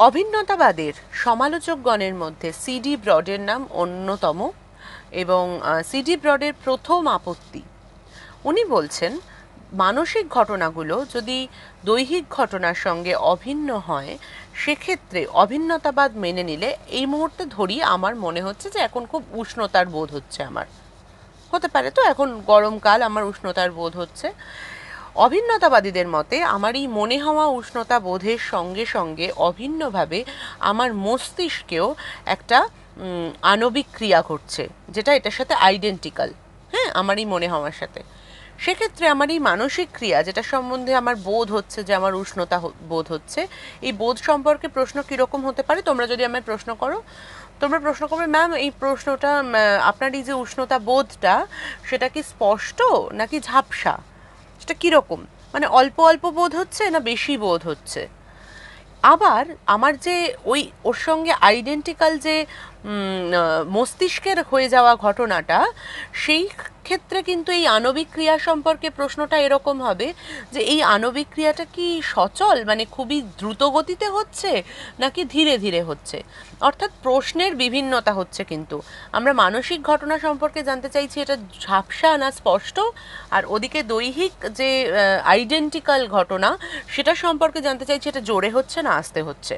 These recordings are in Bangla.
অভিন্নতাবাদের সমালোচকগণের মধ্যে সিডি ব্রডের নাম অন্যতম এবং সিডি ব্রডের প্রথম আপত্তি, উনি বলছেন মানসিক ঘটনাগুলো যদি দৈহিক ঘটনার সঙ্গে অভিন্ন হয় সেক্ষেত্রে অভিন্নতাবাদ মেনে নিলে, এই মুহূর্তে ধরি আমার মনে হচ্ছে যে এখন খুব উষ্ণতার বোধ হচ্ছে, আমার হতে পারে তো এখন গরমকাল, আমার উষ্ণতার বোধ হচ্ছে, অভিন্নতাবাদীদের মতে আমার এই মনে হওয়া উষ্ণতা বোধের সঙ্গে সঙ্গে অভিন্নভাবে আমার মস্তিষ্কেও একটা আণবিক ক্রিয়া ঘটছে, যেটা এটার সাথে আইডেন্টিক্যাল, হ্যাঁ, আমার এই মনে হওয়ার সাথে। সেক্ষেত্রে আমার এই মানসিক ক্রিয়া, যেটা সম্বন্ধে আমার বোধ হচ্ছে যে আমার উষ্ণতা বোধ হচ্ছে, এই বোধ সম্পর্কে প্রশ্ন কীরকম হতে পারে? তোমরা যদি আমায় প্রশ্ন করো, তোমরা প্রশ্ন করবে, ম্যাম এই প্রশ্নটা, আপনার এই যে উষ্ণতা বোধটা, সেটা কি স্পষ্ট নাকি ঝাপসা, সেটা কীরকম, মানে অল্প অল্প বোধ হচ্ছে না বেশি বোধ হচ্ছে? আবার আমার যে ওর সঙ্গে আইডেন্টিক্যাল যে মস্তিষ্কের হয়ে যাওয়া ঘটনাটা, সেই ক্ষেত্রে কিন্তু এই আণবিক ক্রিয়া সম্পর্কে প্রশ্নটা এরকম হবে যে এই আণবিক ক্রিয়াটা কি সচল, মানে খুবই দ্রুত গতিতে হচ্ছে নাকি ধীরে ধীরে হচ্ছে? অর্থাৎ প্রশ্নের বিভিন্নতা হচ্ছে, কিন্তু আমরা মানসিক ঘটনা সম্পর্কে জানতে চাইছি এটা ঝাপসা না স্পষ্ট, আর ওদিকে দৈহিক যে আইডেন্টিক্যাল ঘটনা সেটা সম্পর্কে জানতে চাইছি এটা জোরে হচ্ছে না আস্তে হচ্ছে।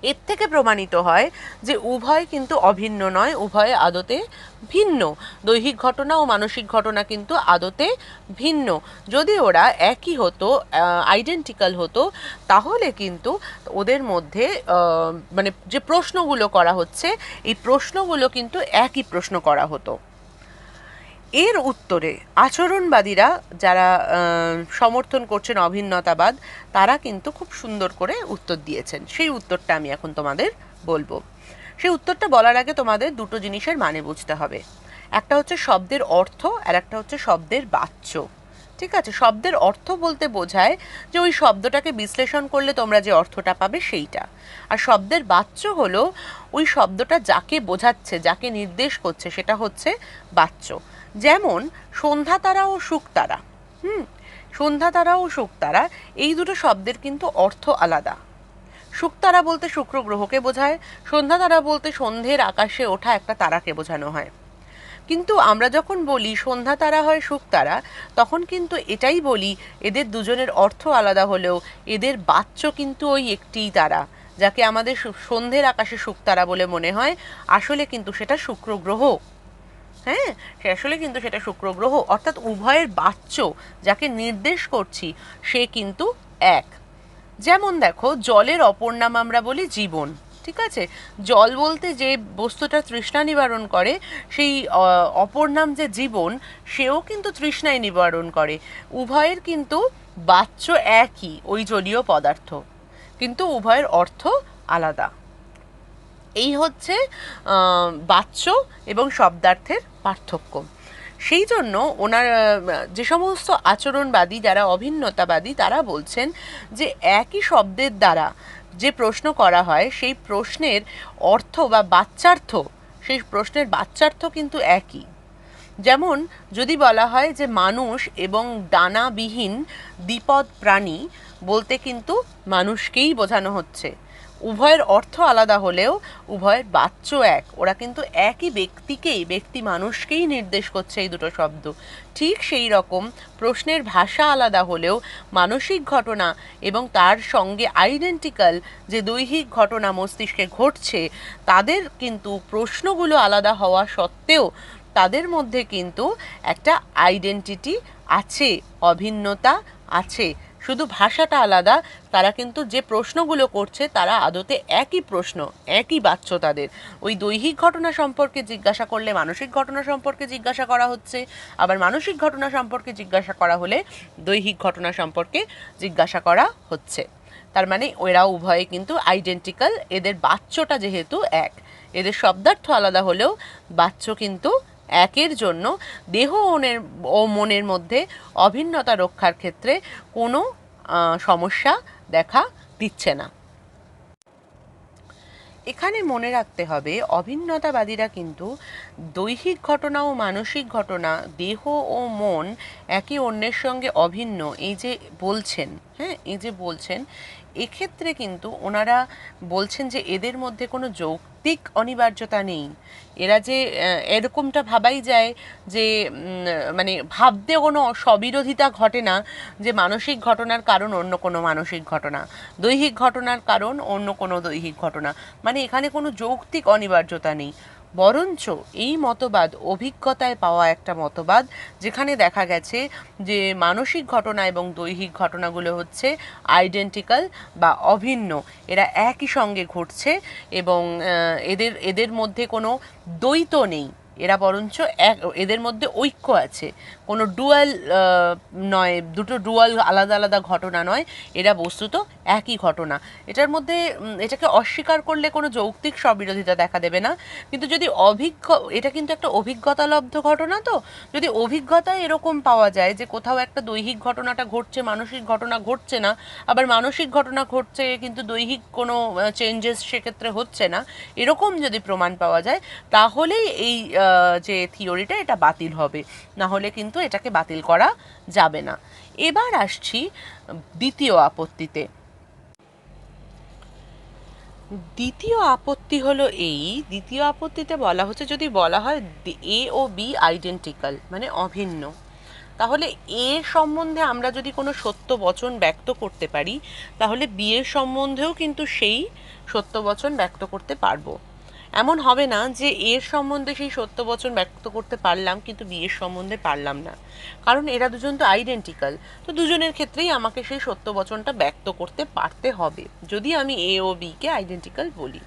এর থেকে প্রমাণিত হয় যে উভয় কিন্তু অভিন্ন নয়, উভয়ে আদতে ভিন্ন। দৈহিক ঘটনা ও মানসিক ঘটনা কিন্তু আদতে ভিন্ন। যদি ওরা একই হতো, আইডেন্টিক্যাল হতো, তাহলে কিন্তু ওদের মধ্যে মানে যে প্রশ্নগুলো করা হচ্ছে, এই প্রশ্নগুলো কিন্তু একই প্রশ্ন করা হতো। এর উত্তরে আচরণবাদীরা যারা সমর্থন করছেন অভিন্নতাবাদ, তারা কিন্তু খুব সুন্দর করে উত্তর দিয়েছেন। সেই উত্তরটা আমি এখন তোমাদের বলবো। সেই উত্তরটা বলার আগে তোমাদের দুটো জিনিসের মানে বুঝতে হবে। একটা হচ্ছে শব্দের অর্থ, আর একটা হচ্ছে শব্দের বাচ্য। ঠিক আছে, শব্দের অর্থ বলতে বোঝায় যে ওই শব্দটাকে বিশ্লেষণ করলে তোমরা যে অর্থটা পাবে সেইটা। আর শব্দের বাচ্য হলো ওই শব্দটা যাকে বোঝাচ্ছে, যাকে নির্দেশ করছে, সেটা হচ্ছে বাচ্য। যেমন সন্ধ্যা তারা ও শুকতারা, সন্ধ্যা তারা ও শুকতারা, এই দুটো শব্দের কিন্তু অর্থ আলাদা। শুকতারা বলতে শুক্র গ্রহকে বোঝায়, সন্ধ্যা তারা বলতে সন্ধ্যের আকাশে ওঠা একটা তারাকে বোঝানো হয়। কিন্তু আমরা যখন বলি সন্ধ্যা তারা হয় শুকতারা, তখন কিন্তু এটাই বলি এদের দুজনের অর্থ আলাদা হলেও এদের বাচ্য কিন্তু ওই একটিই তারা, যাকে আমাদের সন্ধ্যের আকাশে শুকতারা বলে মনে হয়, আসলে কিন্তু সেটা শুক্র গ্রহ। হ্যাঁ, আসলে কিন্তু সেটা শুক্র গ্রহ। অর্থাৎ উভয়ের বাচ্য, যাকে নির্দেশ করছি, সে কিন্তু এক। যেমন দেখো, জলের অপর নাম আমরা বলি জীবন। ঠিক আছে, জল বলতে যে বস্তুটা তৃষ্ণা নিবারণ করে, সেই অপর নাম যে জীবন, সেও কিন্তু তৃষ্ণায় নিবারণ করে। উভয়ের কিন্তু বাচ্য একই, ওই জলীয় পদার্থ, কিন্তু উভয়ের অর্থ আলাদা। এই হচ্ছে বাচ্য এবং শব্দার্থের পার্থক্য। সেই জন্য ওনার যে সমস্ত আচরণবাদী, যারা অভিন্নতাবাদী, তারা বলছেন যে একই শব্দের দ্বারা যে প্রশ্ন করা হয়, সেই প্রশ্নের অর্থ বা বাচ্যার্থ, সেই প্রশ্নের বাচ্যার্থ কিন্তু একই। যেমন যদি বলা হয় যে মানুষ এবং ডানাবিহীন দ্বিপদ প্রাণী, বলতে কিন্তু মানুষকেই বোঝানো হচ্ছে। উভয়ের অর্থ আলাদা হলেও উভয়ের বাচ্য এক, ওরা কিন্তু একই ব্যক্তিকেই, ব্যক্তি মানুষকেই নির্দেশ করছে এই দুটো শব্দ। ঠিক সেই রকম প্রশ্নের ভাষা আলাদা হলেও মানসিক ঘটনা এবং তার সঙ্গে আইডেন্টিক্যাল যে দৈহিক ঘটনা মস্তিষ্কে ঘটছে, তাদের কিন্তু প্রশ্নগুলো আলাদা হওয়া সত্ত্বেও তাদের মধ্যে কিন্তু একটা আইডেন্টিটি আছে, অভিন্নতা আছে, শুধু ভাষাটা আলাদা। তারা কিন্তু যে প্রশ্নগুলো করছে তারা আদতে একই প্রশ্ন, একই বাচ্য তাদের। ওই দৈহিক ঘটনা সম্পর্কে জিজ্ঞাসা করলে মানসিক ঘটনা সম্পর্কে জিজ্ঞাসা করা হচ্ছে, আবার মানসিক ঘটনা সম্পর্কে জিজ্ঞাসা করা হলে দৈহিক ঘটনা সম্পর্কে জিজ্ঞাসা করা হচ্ছে। তার মানে ওরা উভয়ে কিন্তু আইডেন্টিক্যাল, এদের বাচ্যটা যেহেতু এক, এদের শব্দার্থ আলাদা হলেও বাচ্য কিন্তু 1-এর জন্য দেহ ও মনের মধ্যে অভিন্নতা রক্ষার ক্ষেত্রে কোনো সমস্যা দেখা দিচ্ছে না। এখানে মনে রাখতে হবে অভিন্নতাবাদীরা কিন্তু দৈহিক ঘটনা ও মানসিক ঘটনা, দেহ ও মন একে অন্যের সঙ্গে অভিন্ন এই যে বলছেন, হ্যাঁ, এই যে বলছেন, এক্ষেত্রে কিন্তু ওনারা বলছেন যে এদের মধ্যে কোনো যৌক্তিক অনিবার্যতা নেই। এরা যে এরকমটা ভাবাই যায় যে মানে ভাবতে কোনো স্ববিরোধিতা ঘটে না যে মানসিক ঘটনার কারণ অন্য কোনো মানসিক ঘটনা, দৈহিক ঘটনার কারণ অন্য কোনো দৈহিক ঘটনা, মানে এখানে কোনো যৌক্তিক অনিবার্যতা নেই। বরঞ্চ এই মতবাদ অভিজ্ঞতায় পাওয়া একটা মতবাদ, যেখানে দেখা গেছে যে মানসিক ঘটনা এবং দৈহিক ঘটনাগুলো হচ্ছে আইডেন্টিক্যাল বা অভিন্ন, এরা একই সঙ্গে ঘটছে এবং এদের মধ্যে কোনো দ্বৈত নেই, এরা বরঞ্চ এদের মধ্যে ঐক্য আছে, কোনো ডুয়াল নয়, দুটো ডুয়াল আলাদা আলাদা ঘটনা নয়, এরা বস্তুত একই ঘটনা। এটার মধ্যে এটাকে অস্বীকার করলে কোনো যৌক্তিক স্ববিরোধিতা দেখা দেবে না, কিন্তু যদি এটা কিন্তু একটা অভিজ্ঞতালব্ধ ঘটনা, তো যদি অভিজ্ঞতায় এরকম পাওয়া যায় যে কোথাও একটা দৈহিক ঘটনাটা ঘটছে, মানসিক ঘটনা ঘটছে না, আবার মানসিক ঘটনা ঘটছে কিন্তু দৈহিক কোনো চেঞ্জেস সেক্ষেত্রে হচ্ছে না, এরকম যদি প্রমাণ পাওয়া যায় তাহলেই এই যে থিওরিটা এটা বাতিল হবে, না হলে কিন্তু এটাকে বাতিল করা যাবে না। এবার আসছি দ্বিতীয় আপত্তিতে। দ্বিতীয় আপত্তি হলো এই, দ্বিতীয় আপত্তিতে বলা হচ্ছে যদি বলা হয় এ ও বি আইডেন্টিক্যাল মানে অভিন্ন, তাহলে এ সম্বন্ধে আমরা যদি কোনো সত্য বচন ব্যক্ত করতে পারি তাহলে বি এর সম্বন্ধেও কিন্তু সেই সত্য বচন ব্যক্ত করতে পারবো। এমন হবে না যে এর সম্বন্ধে সেই সত্য বচন ব্যক্ত করতে পারলাম কিন্তু বি এর সম্বন্ধে পারলাম না, কারণ এরা দুজন তো আইডেন্টিক্যাল, তো দুজনের ক্ষেত্রেই আমাকে সেই সত্য বচনটা ব্যক্ত করতে পারতে হবে যদি আমি এ ও বি কে আইডেন্টিক্যাল বলি।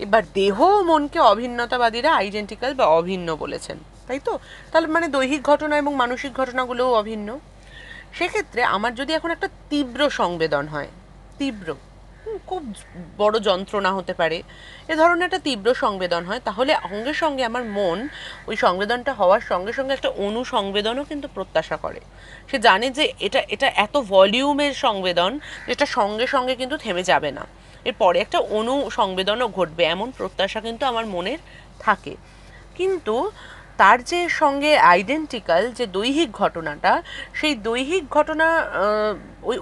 এবার দেহ ও মনকে অভিন্নতাবাদীরা আইডেন্টিক্যাল বা অভিন্ন বলেছেন, তাই তো? তাহলে মানে দৈহিক ঘটনা এবং মানসিক ঘটনাগুলোও অভিন্ন। সেক্ষেত্রে আমার যদি এখন একটা তীব্র সংবেদন হয়, তীব্র খুব বড় যন্ত্রণা হতে পারে, এ ধরনের একটা তীব্র সংবেদন হয়, তাহলে সঙ্গে সঙ্গে আমার মন ওই সংবেদনটা হওয়ার সঙ্গে সঙ্গে একটা অনুসংবেদনও কিন্তু প্রত্যাশা করে। সে জানে যে এটা এটা এত ভলিউমের সংবেদন, যেটা সঙ্গে সঙ্গে কিন্তু থেমে যাবে না, এরপরে একটা অনুসংবেদনও ঘটবে, এমন প্রত্যাশা কিন্তু আমার মনের থাকে। কিন্তু তার যে সঙ্গে আইডেন্টিক্যাল যে দৈহিক ঘটনাটা, সেই দৈহিক ঘটনা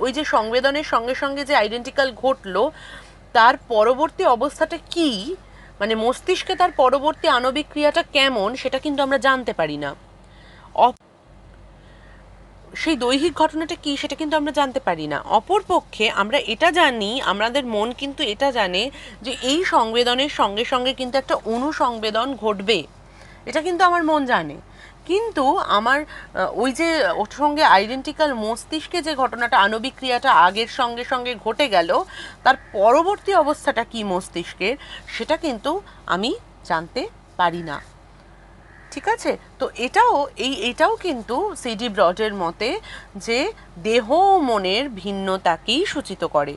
ওই যে সংবেদনের সঙ্গে সঙ্গে যে আইডেন্টিক্যাল ঘটলো, তার পরবর্তী অবস্থাটা কি, মানে মস্তিষ্কে তার পরবর্তী আণবিক ক্রিয়াটা কেমন, সেটা কিন্তু আমরা জানতে পারি না। সেই দৈহিক ঘটনাটা কি সেটা কিন্তু আমরা জানতে পারি না। অপরপক্ষে আমরা এটা জানি, আমাদের মন কিন্তু এটা জানে যে এই সংবেদনের সঙ্গে সঙ্গে কিন্তু একটা অনুসংবেদন ঘটবে, এটা কিন্তু আমার মন জানে। কিন্তু আমার ওই যে ওর সঙ্গে আইডেন্টিক্যাল মস্তিষ্কে যে ঘটনাটা, আণবিক ক্রিয়াটা আগের সঙ্গে সঙ্গে ঘটে গেল, তার পরবর্তী অবস্থাটা কি মস্তিষ্কের, সেটা কিন্তু আমি জানতে পারি না। ঠিক আছে, তো এটাও কিন্তু সিডি ব্রডের মতে যে দেহ ও মনের ভিন্নতাকেই সূচিত করে।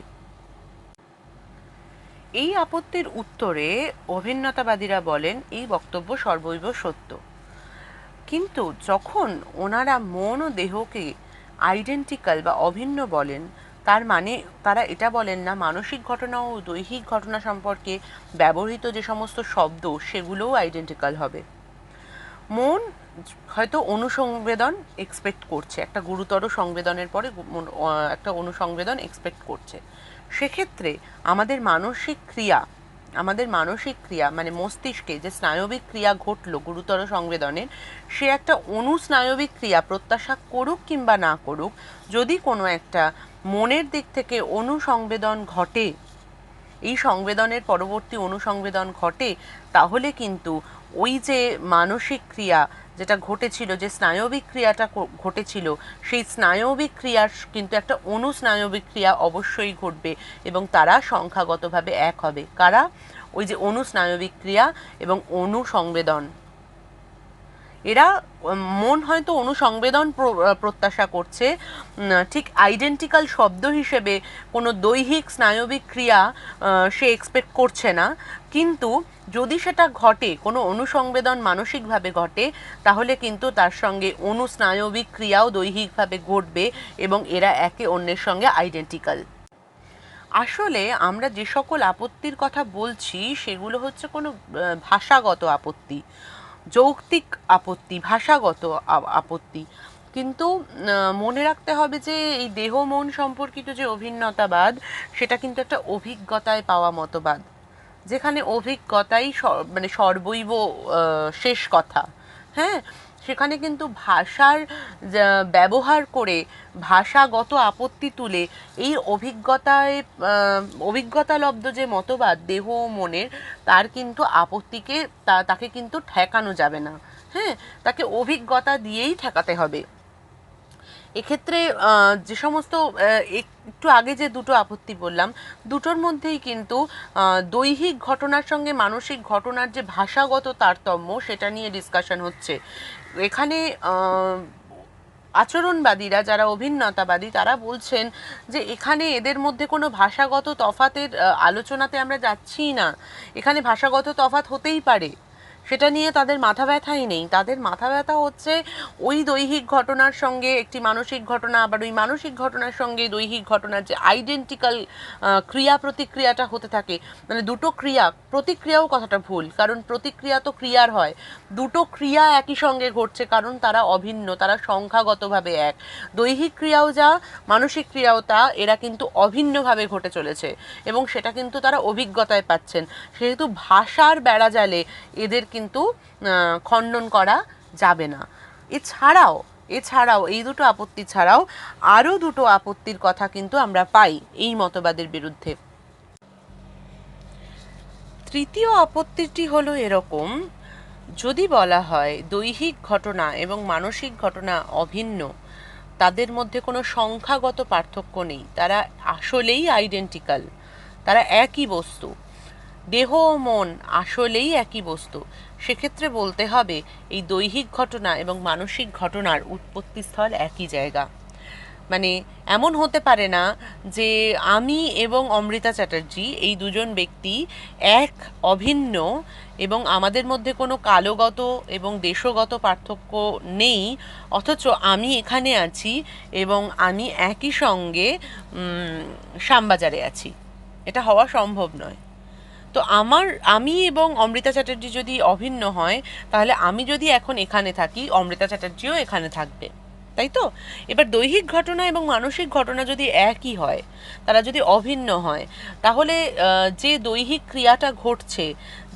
এই আপত্তির উত্তরে অভিন্নতাবাদীরা বলেন এই বক্তব্য সর্বৈব সত্য, কিন্তু যখন ওনারা মন ও দেহকে আইডেন্টিক্যাল বা অভিন্ন বলেন, তার মানে তারা এটা বলেন না মানসিক ঘটনা ও দৈহিক ঘটনা সম্পর্কে ব্যবহৃত যে সমস্ত শব্দ সেগুলোও আইডেন্টিক্যাল হবে। মন হয়তো অনুসংবেদন এক্সপেক্ট করছে, একটা গুরুতর সংবেদনের পরে একটা অনুসংবেদন এক্সপেক্ট করছে, সেক্ষেত্রে আমাদের মানসিক ক্রিয়া মানে মস্তিষ্কে যে স্নায়বিক ক্রিয়া ঘটলো গুরুতর সংবেদনের, সে একটা অনুস্নায়বিক ক্রিয়া প্রত্যাশা করুক কিংবা না করুক, যদি কোনো একটা মনের দিক থেকে অনুসংবেদন ঘটে, এই সংবেদনের পরবর্তী অনুসংবেদন ঘটে, তাহলে কিন্তু ওই যে মানসিক ক্রিয়া যেটা ঘটেছিল, যে স্নায়বিক ক্রিয়াটা ঘটেছিল, সেই স্নায়বিক ক্রিয়ার কিন্তু একটা অনুস্নায়বিক ক্রিয়া অবশ্যই ঘটবে এবং তারা সংখ্যাগতভাবে এক হবে। কারা? ওই যে অনুস্নায়বিক ক্রিয়া এবং অনুসংবেদন। এরা মন হয়তো অনুসংবেদন প্রত্যাশা করছে, ঠিক আইডেন্টিক্যাল শব্দ হিসেবে কোনো দৈহিক স্নায়বিক ক্রিয়া সে এক্সপেক্ট করছে না, কিন্তু যদি সেটা ঘটে, কোনো অনুসংবেদন মানসিকভাবে ঘটে, তাহলে কিন্তু তার সঙ্গে অনুস্নায়বিক ক্রিয়াও দৈহিকভাবে ঘটবে এবং এরা একে অন্যের সঙ্গে আইডেন্টিক্যাল। আসলে আমরা যে সকল আপত্তির কথা বলছি সেগুলো হচ্ছে কোনো ভাষাগত আপত্তি, যৌক্তিক আপত্তি, ভাষাগত আপত্তি। কিন্তু মনে রাখতে হবে যে এই দেহ মন সম্পর্কিত যে অভিন্নতাবাদ, সেটা কিন্তু একটা অভিজ্ঞতায় পাওয়া মতবাদ, যেখানে অভিজ্ঞতাই মানে সর্বৈব শেষ কথা। হ্যাঁ, সেখানে কিন্তু ভাষার ব্যবহার করে, ভাষাগত আপত্তি তুলে এই অভিজ্ঞতালব্ধ যে মতবাদ দেহ ও মনের, তার কিন্তু আপত্তিকে তাকে কিন্তু ঠেকানো যাবে না। হ্যাঁ, তাকে অভিজ্ঞতা দিয়েই ঠেকাতে হবে। এক্ষেত্রে যে সমস্ত একটু আগে যে দুটো আপত্তি বললাম, দুটোর মধ্যেই কিন্তু দৈহিক ঘটনার সঙ্গে মানসিক ঘটনার যে ভাষাগত তারতম্য, সেটা নিয়ে ডিসকাশন হচ্ছে। এখানে আচরণবাদীরা, যারা অভিন্নতাবাদী, তারা বলছেন যে এখানে এদের মধ্যে কোনো ভাষাগত তফাতের আলোচনাতে আমরা যাচ্ছি না। এখানে ভাষাগত তফাত হতেই পারে, সেটা নিয়ে তাদের মাথা ব্যথাই নেই। তাদের মাথা ব্যথা হচ্ছে ওই দৈহিক ঘটনার সঙ্গে একটি মানসিক ঘটনা, আবার ওই মানসিক ঘটনার সঙ্গে দৈহিক ঘটনার যে আইডেন্টিক্যাল ক্রিয়া প্রতিক্রিয়াটা হতে থাকে। মানে দুটো ক্রিয়া, প্রতিক্রিয়াও কথাটা ভুল, কারণ প্রতিক্রিয়া তো ক্রিয়ার হয়। দুটো ক্রিয়া একই সঙ্গে ঘটছে কারণ তারা অভিন্ন, তারা সংখ্যাগতভাবে এক। দৈহিক ক্রিয়াও যা, মানসিক ক্রিয়াও তা, এরা কিন্তু অভিন্নভাবে ঘটে চলেছে এবং সেটা কিন্তু তারা অভিজ্ঞতায় পাচ্ছেন। সেহেতু ভাষার বেড়াজালে এদের কিন্তু খণ্ডন করা যাবে না। এছাড়াও এই দুটো আপত্তি ছাড়াও আরও দুটো আপত্তির কথা কিন্তু আমরা পাই এই মতবাদের বিরুদ্ধে। তৃতীয় আপত্তিটি হলো এরকম: যদি বলা হয় দৈহিক ঘটনা এবং মানসিক ঘটনা অভিন্ন, তাদের মধ্যে কোনো সংখ্যাগত পার্থক্য নেই, তারা আসলেই আইডেন্টিক্যাল, তারা একই বস্তু, দেহ ও মন আসলেই একই বস্তু, সেক্ষেত্রে বলতে হবে এই দৈহিক ঘটনা এবং মানসিক ঘটনার উৎপত্তিস্থল একই জায়গা। মানে এমন হতে পারে না যে আমি এবং অমৃতা চ্যাটার্জি এই দুজন ব্যক্তি এক, অভিন্ন, এবং আমাদের মধ্যে কোনো কালগত এবং দেশগত পার্থক্য নেই, অথচ আমি এখানে আছি এবং আমি একই সঙ্গে শ্যামবাজারে আছি। এটা হওয়া সম্ভব নয়। তো আমি এবং অমৃতা চ্যাটার্জি যদি অভিন্ন হয়, তাহলে আমি যদি এখন এখানে থাকি, অমৃতা চ্যাটার্জিও এখানে থাকবে, তাই তো? এবার দৈহিক ঘটনা এবং মানসিক ঘটনা যদি একই হয়, তারা যদি অভিন্ন হয়, তাহলে যে দৈহিক ক্রিয়াটা ঘটছে,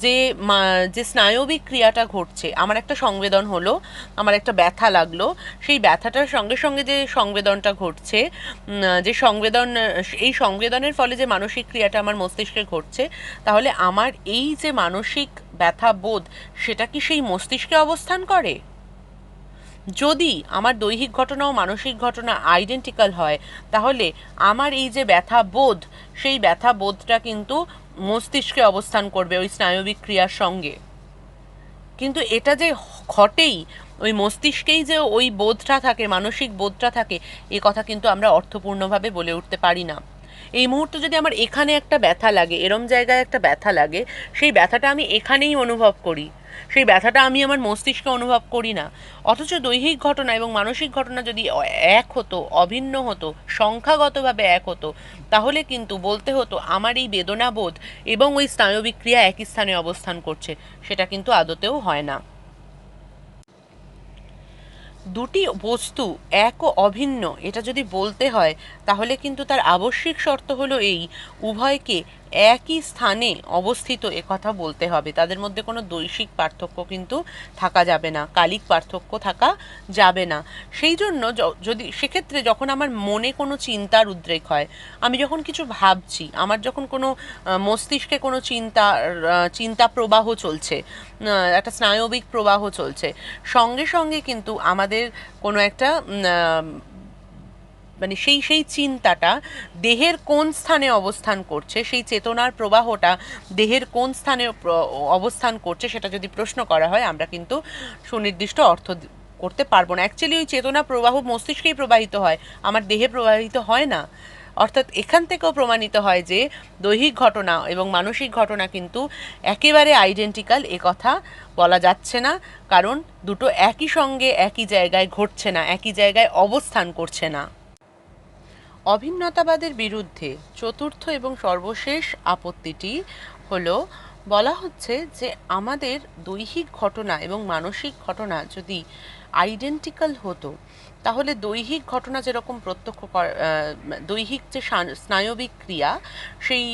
যে স্নায়বিক ক্রিয়াটা ঘটছে, আমার একটা সংবেদন হলো, আমার একটা ব্যথা লাগলো, সেই ব্যথাটার সঙ্গে সঙ্গে যে সংবেদনটা ঘটছে, এই সংবেদনের ফলে যে মানসিক ক্রিয়াটা আমার মস্তিষ্কে ঘটছে, তাহলে আমার এই যে মানসিক ব্যথা বোধ, সেটা কি সেই মস্তিষ্কে অবস্থান করে? যদি আমার দৈহিক ঘটনা ও মানসিক ঘটনা আইডেন্টিক্যাল হয়, তাহলে আমার এই যে ব্যথা বোধ, সেই ব্যথা বোধটা কিন্তু মস্তিষ্কে অবস্থান করবে ওই স্নায়বিক ক্রিয়ার সঙ্গে। কিন্তু এটা যে ঘটেই, ওই মস্তিষ্কেই যে ওই বোধটা থাকে, মানসিক বোধটা থাকে, এ কথা কিন্তু আমরা অর্থপূর্ণভাবে বলে উঠতে পারি না। এই মুহূর্তে যদি আমার এখানে একটা ব্যথা লাগে, এরম জায়গায় একটা ব্যথা লাগে, সেই ব্যথাটা আমি এখানেই অনুভব করি, সেই ব্যথাটা আমি আমার মস্তিষ্কে অনুভব করি না। অথচ দৈহিক ঘটনা এবং মানসিক ঘটনা যদি এক হতো, অভিন্ন হতো, সংখ্যাগতভাবে এক হতো, তাহলে কিন্তু বলতে হতো আমার এই বেদনাবোধ এবং ওই স্নায়বিক ক্রিয়া একই স্থানে অবস্থান করছে। সেটা কিন্তু আদতেও হয় না। দুটি বস্তু এক ও অভিন্ন, এটা যদি বলতে হয়, তাহলে কিন্তু তার আবশ্যিক শর্ত হলো এই: উভয়কে একই স্থানে অবস্থিত একথা বলতে হবে। তাদের মধ্যে কোনো দৈশিক পার্থক্য কিন্তু থাকা যাবে না, কালিক পার্থক্য থাকা যাবে না। সেই জন্য যদি সেক্ষেত্রে যখন আমার মনে কোনো চিন্তার উদ্রেক হয়, আমি যখন কিছু ভাবছি, আমার যখন কোনো মস্তিষ্কে কোনো চিন্তা প্রবাহ চলছে, একটা স্নায়বিক প্রবাহ চলছে, সঙ্গে সঙ্গে কিন্তু আমাদের কোনো একটা মানে সেই চিন্তাটা দেহের কোন স্থানে অবস্থান করছে, সেই চেতনার প্রবাহটা দেহের কোন স্থানে অবস্থান করছে, সেটা যদি প্রশ্ন করা হয়, আমরা কিন্তু সুনির্দিষ্ট অর্থ করতে পারবো না। অ্যাকচুয়ালি ওই চেতনা প্রবাহ মস্তিষ্কেই প্রবাহিত হয়, আমার দেহে প্রবাহিত হয় না। অর্থাৎ এখান থেকেও প্রমাণিত হয় যে দৈহিক ঘটনা এবং মানসিক ঘটনা কিন্তু একেবারে আইডেন্টিক্যাল এ কথা বলা যাচ্ছে না, কারণ দুটো একই সঙ্গে একই জায়গায় ঘটছে না, একই জায়গায় অবস্থান করছে না। অভিন্নতাবাদের বিরুদ্ধে চতুর্থ এবং সর্বশেষ আপত্তিটি হলো, বলা হচ্ছে যে আমাদের দৈহিক ঘটনা এবং মানসিক ঘটনা যদি আইডেন্টিক্যাল হতো, তাহলে দৈহিক ঘটনা যেরকম দৈহিক যে স্নায়বিক ক্রিয়া, সেই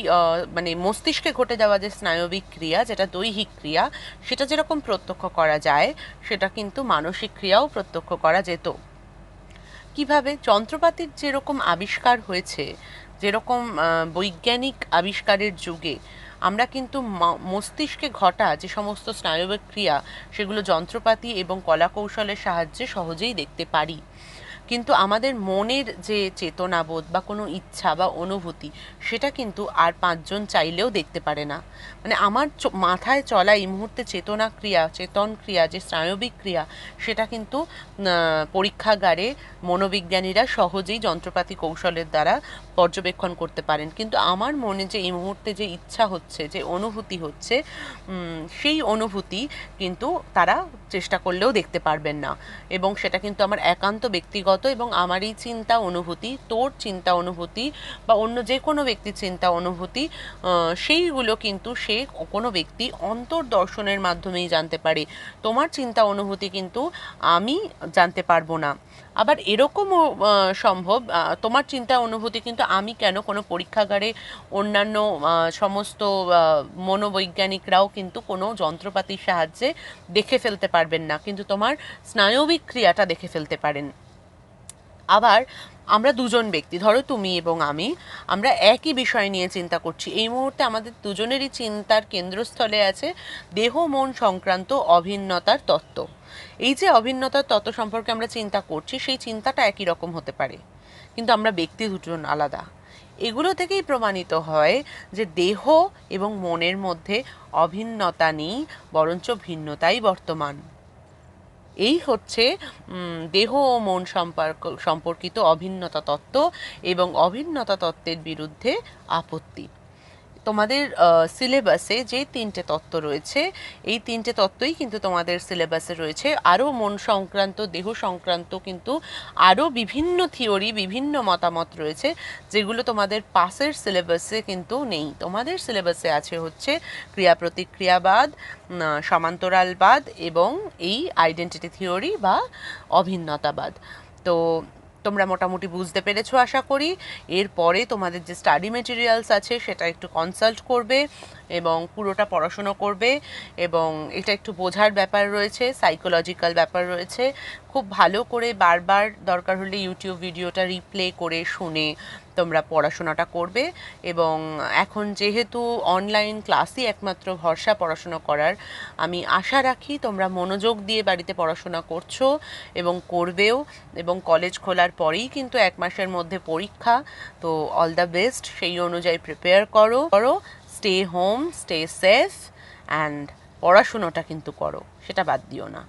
মানে মস্তিষ্কে ঘটে যাওয়া যে স্নায়বিক ক্রিয়া, যেটা দৈহিক ক্রিয়া, সেটা যেরকম প্রত্যক্ষ করা যায়, সেটা কিন্তু মানসিক ক্রিয়াও প্রত্যক্ষ করা যেত। কিভাবে? যন্ত্রপাতির যেরকম আবিষ্কার হয়েছে, যেরকম বৈজ্ঞানিক আবিষ্কারের যুগে আমরা কিন্তু মস্তিষ্কে ঘটা যে সমস্ত স্নায়বিক ক্রিয়া, সেগুলো যন্ত্রপাতি এবং কলাকৌশলের সাহায্যে সহজেই দেখতে পারি। কিন্তু আমাদের মনের যে চেতনাবোধ বা কোনো ইচ্ছা বা অনুভূতি, সেটা কিন্তু আর পাঁচজন চাইলেও দেখতে পারে না। মানে আমার মাথায় চলা এই মুহূর্তে চেতন ক্রিয়া, যে স্নায়বিক ক্রিয়া, সেটা কিন্তু পরীক্ষাগারে মনোবিজ্ঞানীরা সহজেই যন্ত্রপাতি কৌশলের দ্বারা পর্যবেক্ষণ করতে পারেন। কিন্তু আমার মনে যে এই মুহূর্তে যে ইচ্ছা হচ্ছে, যে অনুভূতি হচ্ছে, সেই অনুভূতি কিন্তু তারা চেষ্টা করলেও দেখতে পারবেন না। এবং সেটা কিন্তু আমার একান্ত ব্যক্তিগত, এবং আমার এই চিন্তা অনুভূতি, তোর চিন্তা অনুভূতি বা অন্য যে কোনো ব্যক্তির চিন্তা অনুভূতি, সেইগুলো কিন্তু সে কোনো ব্যক্তি অন্তর্দর্শনের মাধ্যমেই জানতে পারে। তোমার চিন্তা অনুভূতি কিন্তু আমি জানতে পারবো না। আবার এরকমও সম্ভব, তোমার চিন্তা অনুভূতি কিন্তু আমি কেন, কোনো পরীক্ষাগারে অন্যান্য সমস্ত মনোবৈজ্ঞানিকরাও কিন্তু কোনো যন্ত্রপাতির সাহায্যে দেখে ফেলতে পারবেন না, কিন্তু তোমার স্নায়বিক ক্রিয়াটা দেখে ফেলতে পারেন। আবার আমরা দুজন ব্যক্তি, ধরো তুমি এবং আমরা একই বিষয় নিয়ে চিন্তা করছি। এই মুহূর্তে আমাদের দুজনেরই চিন্তার কেন্দ্রস্থলে আছে দেহ মন সংক্রান্ত অভিন্নতার তত্ত্ব। এই যে অভিন্নতার তত্ত্ব সম্পর্কে আমরা চিন্তা করছি, সেই চিন্তাটা একই রকম হতে পারে, কিন্তু আমরা ব্যক্তি দুজন আলাদা। এগুলো থেকেই প্রমাণিত হয় যে দেহ এবং মনের মধ্যে অভিন্নতা নেই, বরঞ্চ ভিন্নতাই বর্তমান। এই হচ্ছে দেহ ও মন সম্পর্কিত অভিন্নতা তত্ত্ব এবং অভিন্নতা তত্ত্বের বিরুদ্ধে আপত্তি। তোমাদের সিলেবাসে যে তিনটে তত্ত্ব রয়েছে, এই তিনটে তত্ত্বই কিন্তু তোমাদের সিলেবাসে রয়েছে। আরও মন সংক্রান্ত, দেহ সংক্রান্ত কিন্তু আরও বিভিন্ন থিওরি, বিভিন্ন মতামত রয়েছে, যেগুলো তোমাদের পাসের সিলেবাসে কিন্তু নেই। তোমাদের সিলেবাসে আছে হচ্ছে ক্রিয়া প্রতিক্রিয়াবাদ, সমান্তরালবাদ এবং এই আইডেন্টিটি থিওরি বা অভিন্নতাবাদ। তো তোমরা মোটামুটি বুঝতে পেরেছো আশা করি। এরপরে তোমাদের যে স্টাডি মেটেরিয়ালস আছে সেটা একটু কনসাল্ট করবে এবং পুরোটা পড়াশুনো করবে, এবং এটা একটু বোঝার ব্যাপার রয়েছে, সাইকোলজিক্যাল ব্যাপার রয়েছে। খুব ভালো করে বারবার দরকার হলে ইউটিউব ভিডিওটা রিপ্লে করে শুনে তোমরা পড়াশোনাটা করবে। এবং এখন যেহেতু অনলাইন ক্লাসই একমাত্র ভরসা পড়াশোনা করার, আমি আশা রাখি তোমরা মনোযোগ দিয়ে বাড়িতে পড়াশোনা করছো এবং করবেও। এবং কলেজ খোলার পরেই কিন্তু 1 মাসের মধ্যে পরীক্ষা, তো অল দ্য বেস্ট। সেই অনুযায়ী প্রিপেয়ার করো। Stay home, stay safe and পড়াশুনোটা কিন্তু করো, সেটা বাদ দিও না।